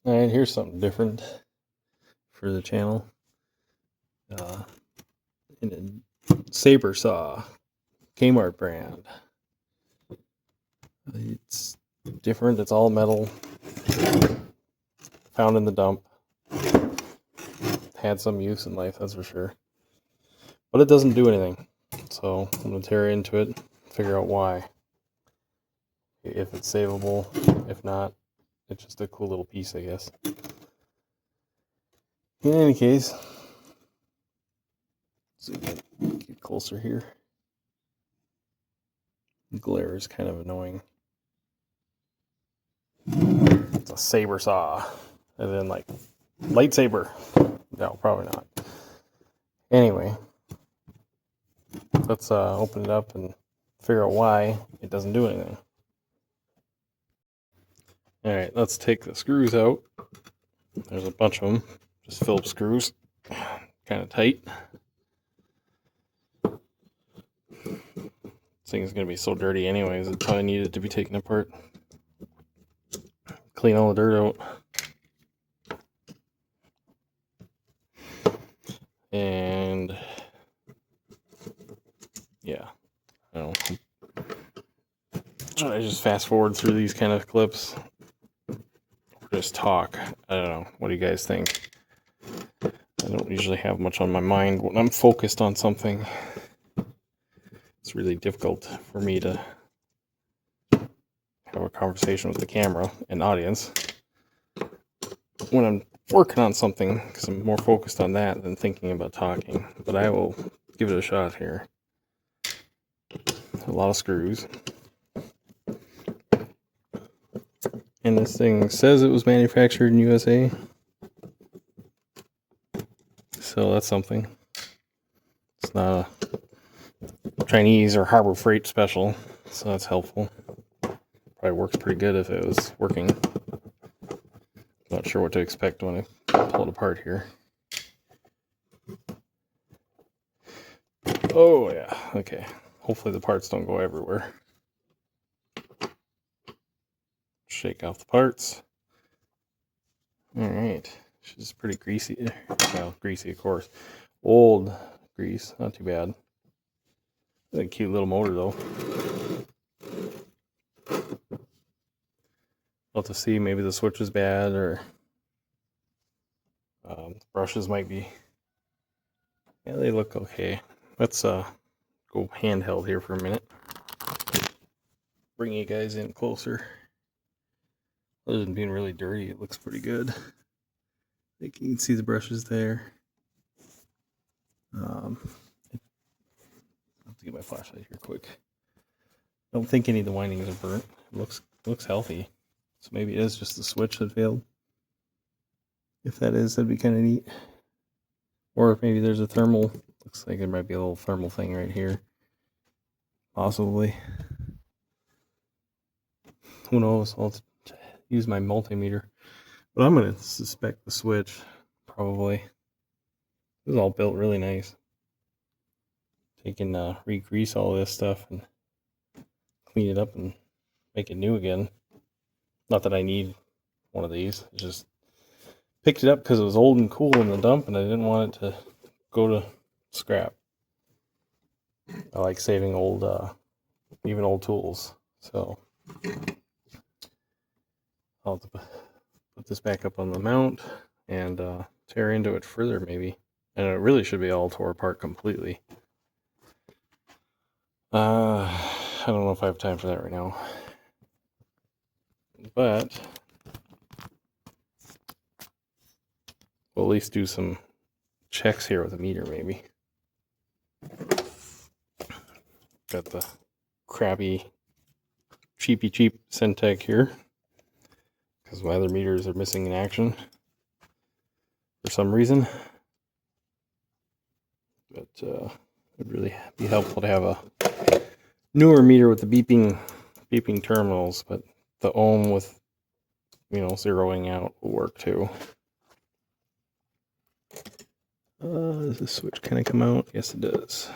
Alright, here's something different for the channel. In a saber saw, K-mart brand. It's different, it's all metal. Found in the dump. Had some use in life, that's for sure. But it doesn't do anything. So I'm going to tear into it, figure out why. If it's savable, if not, it's just a cool little piece, I guess. In any case, let's see if I can get closer here. The glare is kind of annoying. It's a saber saw, and then like lightsaber. No, probably not. Anyway, let's open it up and figure out why it doesn't do anything. All right, let's take the screws out. There's a bunch of them, just Phillips screws, kind of tight. This thing is going to be so dirty anyways, it probably needed to be taken apart. Clean all the dirt out. And yeah, I don't know. Should I just fast forward through these kind of clips? Or just talk? I don't know. What do you guys think? I don't usually have much on my mind when I'm focused on something. It's really difficult for me to have a conversation with the camera and audience when I'm working on something, because I'm more focused on that than thinking about talking. But I will give it a shot here. A lot of screws. And this thing says it was manufactured in USA. So that's something. It's not a Chinese or Harbor Freight special, so that's helpful. Probably works pretty good if it was working. Not sure what to expect when I pull it apart here. Oh yeah, okay. Hopefully the parts don't go everywhere. Shake off the parts. Alright, she's pretty greasy. Well, greasy of course. Old grease, not too bad. A cute little motor though. We'll have to see, maybe the switch is bad, or brushes might be. Yeah, they look okay. Let's go handheld here for a minute. Bring you guys in closer. Other than being really dirty, it looks pretty good. I think you can see the brushes there. I'll have to get my flashlight here quick. I don't think any of the windings are burnt. It looks healthy. So maybe it is just the switch that failed. If that is, that'd be kind of neat. Or if maybe there's a thermal. Looks like there might be a little thermal thing right here. Possibly. Who knows? I'll use my multimeter. But I'm going to suspect the switch, probably. This is all built really nice. They can re-grease all this stuff and clean it up and make it new again. Not that I need one of these. I just picked it up because it was old and cool in the dump and I didn't want it to go to scrap. I like saving old, even old tools. So I'll have to put this back up on the mount and tear into it further maybe. And it really should be all tore apart completely. I don't know if I have time for that right now. But we'll at least do some checks here with a meter maybe. Got the crappy, cheap Centec here. Because my other meters are missing in action for some reason. But it would really be helpful to have a newer meter with the beeping terminals, but the ohm with, zeroing out will work too. Does the switch kind of come out? Yes, it does.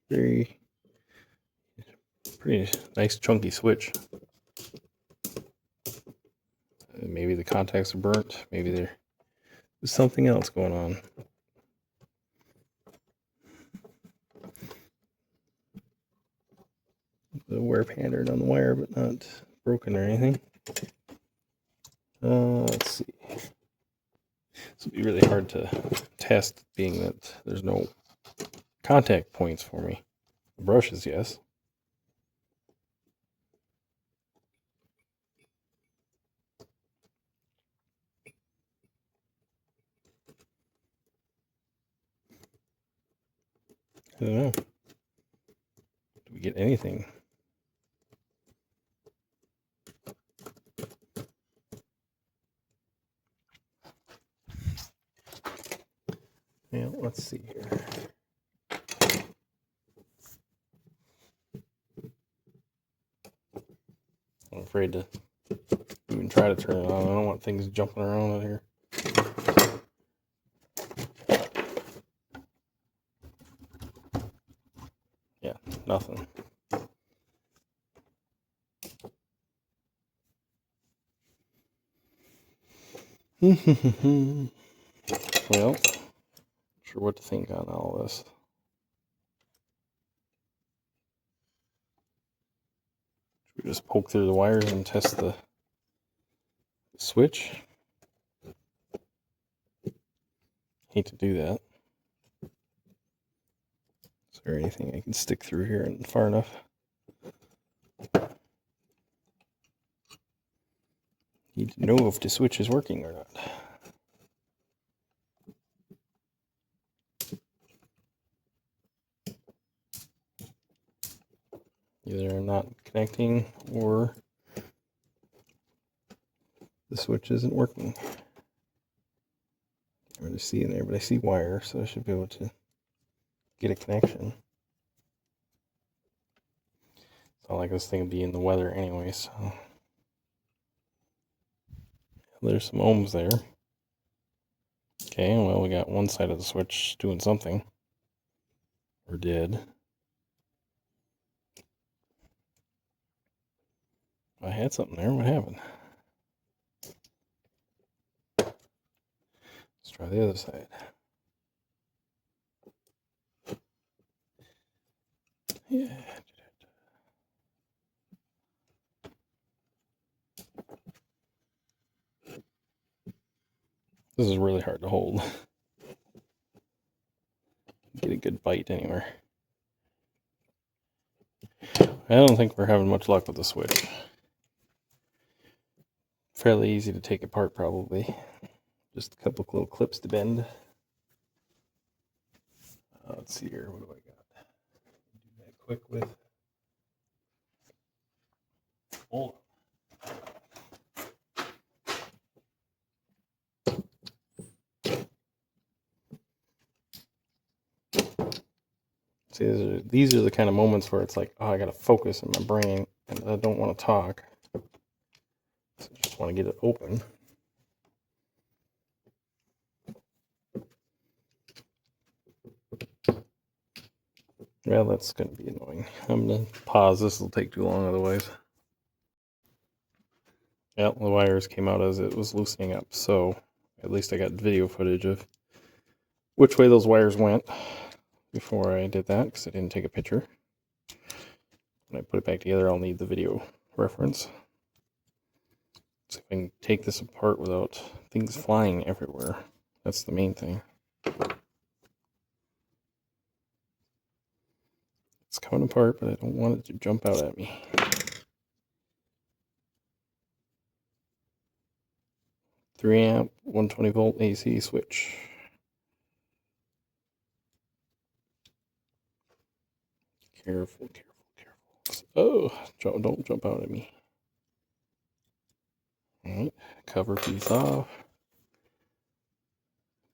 Pretty nice chunky switch. Maybe the contacts are burnt. Maybe there's something else going on. The wear pattern on the wire, but not broken or anything. Let's see. This would be really hard to test, being that there's no contact points for me. The brushes, yes. I don't know. Do we get anything? Yeah, let's see here. I'm afraid to even try to turn it on. I don't want things jumping around out here. Yeah, nothing. Well, not sure what to think on all this. Should we just poke through the wires and test the switch? Hate to do that. Is there anything I can stick through here and far enough? Need to know if the switch is working or not. Either I'm not connecting or the switch isn't working. I really see in there, but I see wire, so I should be able to get a connection. It's not like this thing would be in the weather anyway, so. There's some ohms there. Okay, well, we got one side of the switch doing something. Or did. I had something there. What happened? Let's try the other side. Yeah. This is really hard to hold. Get a good bite anywhere. I don't think we're having much luck with the switch. Fairly easy to take apart, probably. Just a couple of little clips to bend. Let's see here. What do I got? Do that quick with. Hold on. See, these are the kind of moments where it's like, oh, I got to focus in my brain, and I don't want to talk. So I just want to get it open. Well, that's going to be annoying. I'm going to pause. This will take too long otherwise. Yeah, the wires came out as it was loosening up, so at least I got video footage of which way those wires went before I did that, because I didn't take a picture. When I put it back together, I'll need the video reference. See if I can take this apart without things flying everywhere. That's the main thing. It's coming apart, but I don't want it to jump out at me. $3 amp, 120 volt AC switch. Careful, careful, careful. Oh, don't jump out at me. Alright, cover piece off.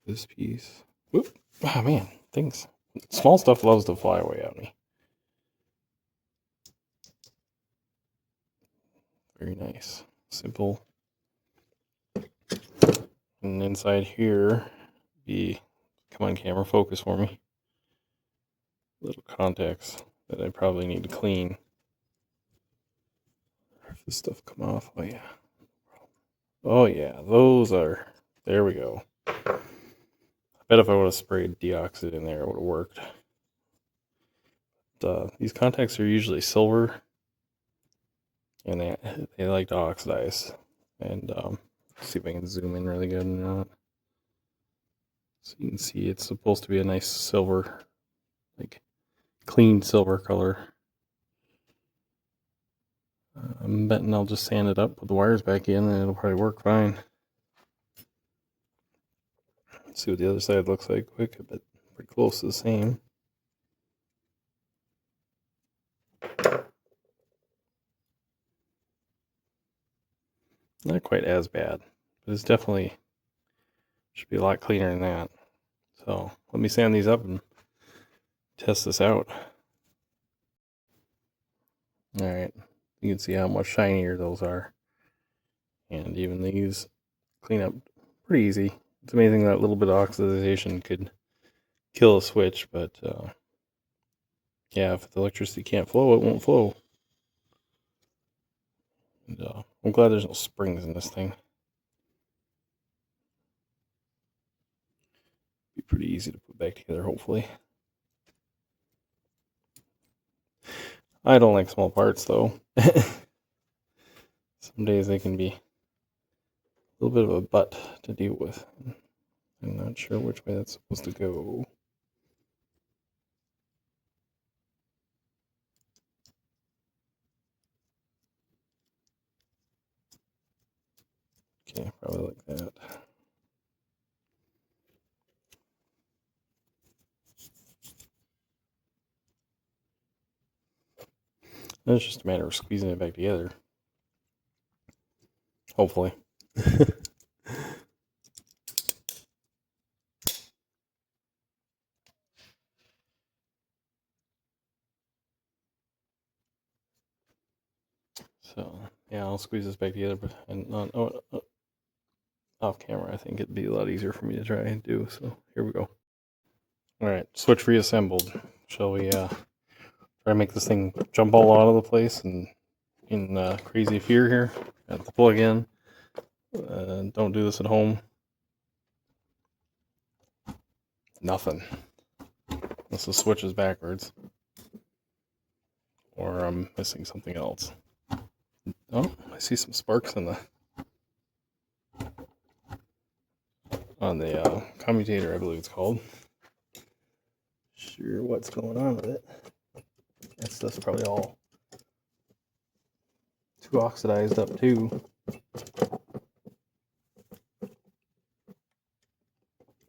This piece. Whoop. Ah, man, things. Small stuff loves to fly away at me. Very nice. Simple. And inside here, come on camera, focus for me. Little contacts that I probably need to clean. If this stuff come off, oh yeah. Oh yeah, those are, there we go. I bet if I would have sprayed deoxit in there, it would have worked. These contacts are usually silver, and they like to oxidize. And see if I can zoom in really good or not. So you can see it's supposed to be a nice silver, like clean silver color. I'm betting I'll just sand it up, put the wires back in, and it'll probably work fine. Let's see what the other side looks like quick. I bet pretty close to the same. Not quite as bad, but it's definitely should be a lot cleaner than that. So let me sand these up and test this out. All right, you can see how much shinier those are, and even these clean up pretty easy. It's amazing that little bit of oxidization could kill a switch, but yeah, if the electricity can't flow, it won't flow. And I'm glad there's no springs in this thing. Be pretty easy to put back together, hopefully. I don't like small parts, though. Some days they can be a little bit of a butt to deal with. I'm not sure which way that's supposed to go. Okay, probably like that. It's just a matter of squeezing it back together. Hopefully. So, yeah, I'll squeeze this back together, but and not off camera. I think it'd be a lot easier for me to try and do. So, here we go. All right, switch reassembled. Shall we try to make this thing jump all out of the place and in crazy fear here? Got the plug in. Don't do this at home. Nothing. Unless the switch is backwards. Or I'm missing something else. Oh, I see some sparks on the commutator, I believe it's called. Sure what's going on with it. That stuff's probably all too oxidized up too. I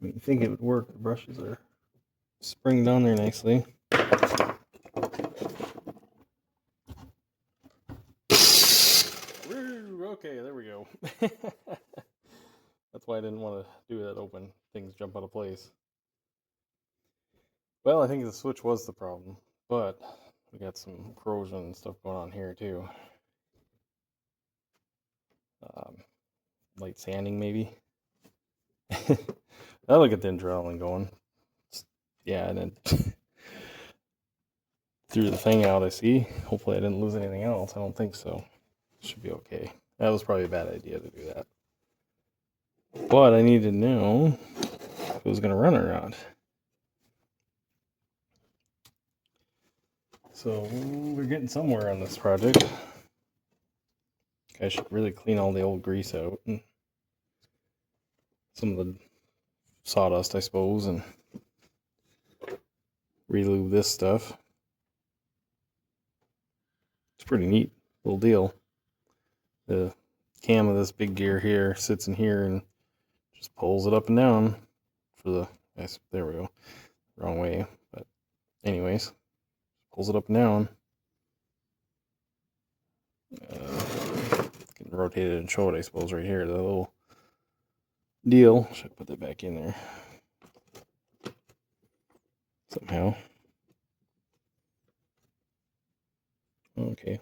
mean, you think it would work. The brushes are springed on there nicely. Okay, there we go. That's why I didn't want to do that open. Things jump out of place. Well, I think the switch was the problem, but we got some corrosion and stuff going on here too. Light sanding maybe. That'll get the adrenaline going. Yeah, and then threw the thing out, I see. Hopefully I didn't lose anything else. I don't think so. Should be okay. That was probably a bad idea to do that. But I need to know if it was going to run or not. So we're getting somewhere on this project. I should really clean all the old grease out and some of the sawdust, I suppose, and relube this stuff. It's a pretty neat little deal. The cam of this big gear here sits in here and just pulls it up and down for the, there we go, wrong way, but anyways, pulls it up and down. Can rotate it and show it, I suppose, right here, the little deal. Should I put that back in there somehow? Okay,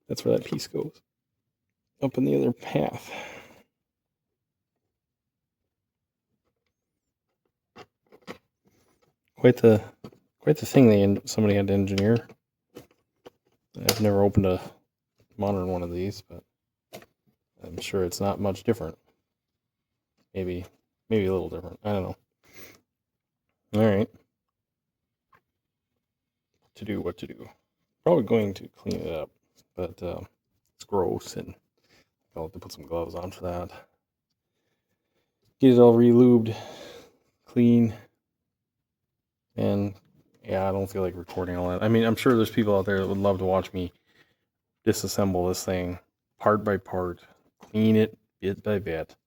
that's where that piece goes. Up in the other path. Quite the thing somebody had to engineer. I've never opened a modern one of these, but I'm sure it's not much different. Maybe a little different. I don't know. All right. What to do? Probably going to clean it up, but it's gross, and I'll have to put some gloves on for that. Get it all re-lubed, clean, and yeah, I don't feel like recording all that. I mean, I'm sure there's people out there that would love to watch me disassemble this thing part by part, clean it bit by bit.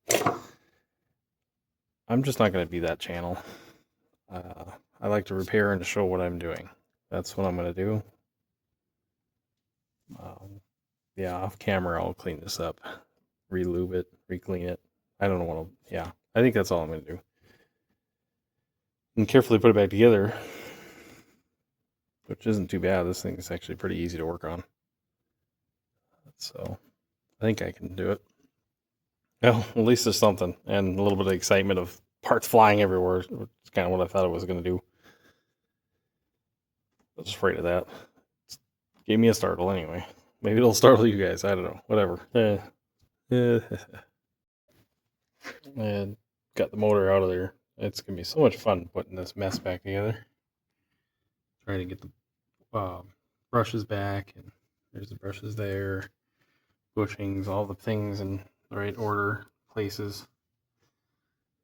I'm just not going to be that channel. I like to repair and to show what I'm doing. That's what I'm going to do. Yeah, off camera, I'll clean this up, re-lube it, re-clean it. I don't know what yeah, I think that's all I'm going to do. And carefully put it back together, which isn't too bad. This thing is actually pretty easy to work on. So I think I can do it. Well, at least there's something, and a little bit of excitement of parts flying everywhere. It's kind of what I thought it was going to do. I was afraid of that. It gave me a startle anyway. Maybe it'll startle you guys. I don't know. Whatever. And got the motor out of there. It's going to be so much fun putting this mess back together. Trying to get the brushes back, and there's the brushes there. Bushings, all the things in the right order, places.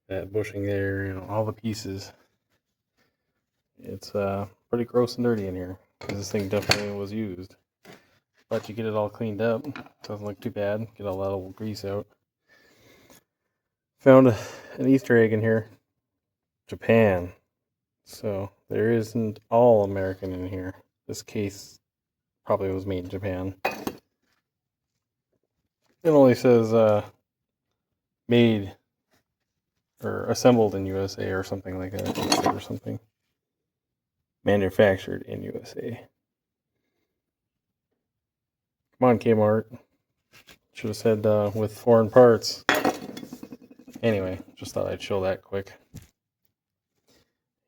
That bushing there, you know, all the pieces. It's pretty gross and dirty in here, because this thing definitely was used. But you get it all cleaned up. Doesn't look too bad. Get all that old grease out. Found an Easter egg in here. Japan. So there isn't all American in here. This case probably was made in Japan. It only says made or assembled in USA or something like that. Or something. Manufactured in USA. Come on, K-mart. Should have said with foreign parts. Anyway, just thought I'd show that quick.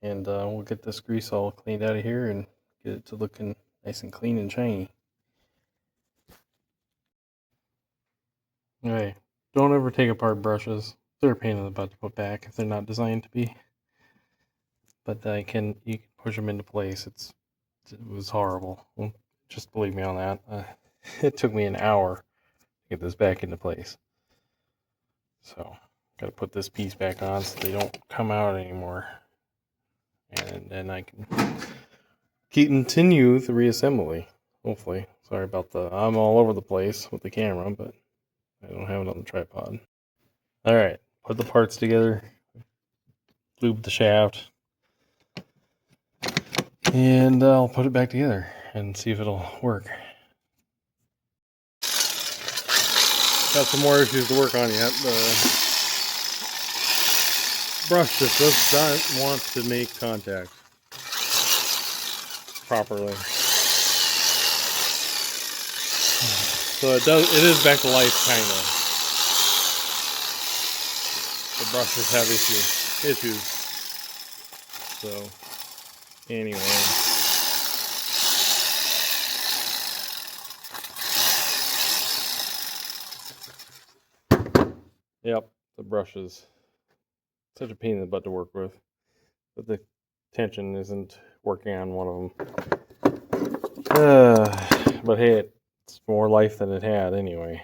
And we'll get this grease all cleaned out of here and get it to looking nice and clean and shiny. Anyway, don't ever take apart brushes. They're a pain in the butt to put back if they're not designed to be. But you can push them into place. It was horrible. Well, just believe me on that. It took me an hour to get this back into place. So, got to put this piece back on so they don't come out anymore. And then I can continue the reassembly, hopefully. Sorry about I'm all over the place with the camera, but I don't have it on the tripod. Alright, put the parts together, lube the shaft, and I'll put it back together and see if it'll work. Got some more issues to work on yet. The brush just does not want to make contact properly. So it is back to life, kind of. The brushes have issues. So, anyway. Yep, the brushes. Such a pain in the butt to work with. But the tension isn't working on one of them. But hey, it's more life than it had anyway.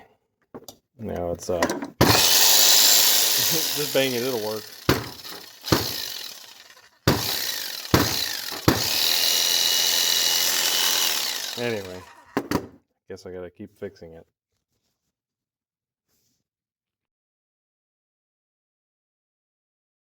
Now it's just bang it, it'll work. Anyway, guess I gotta keep fixing it.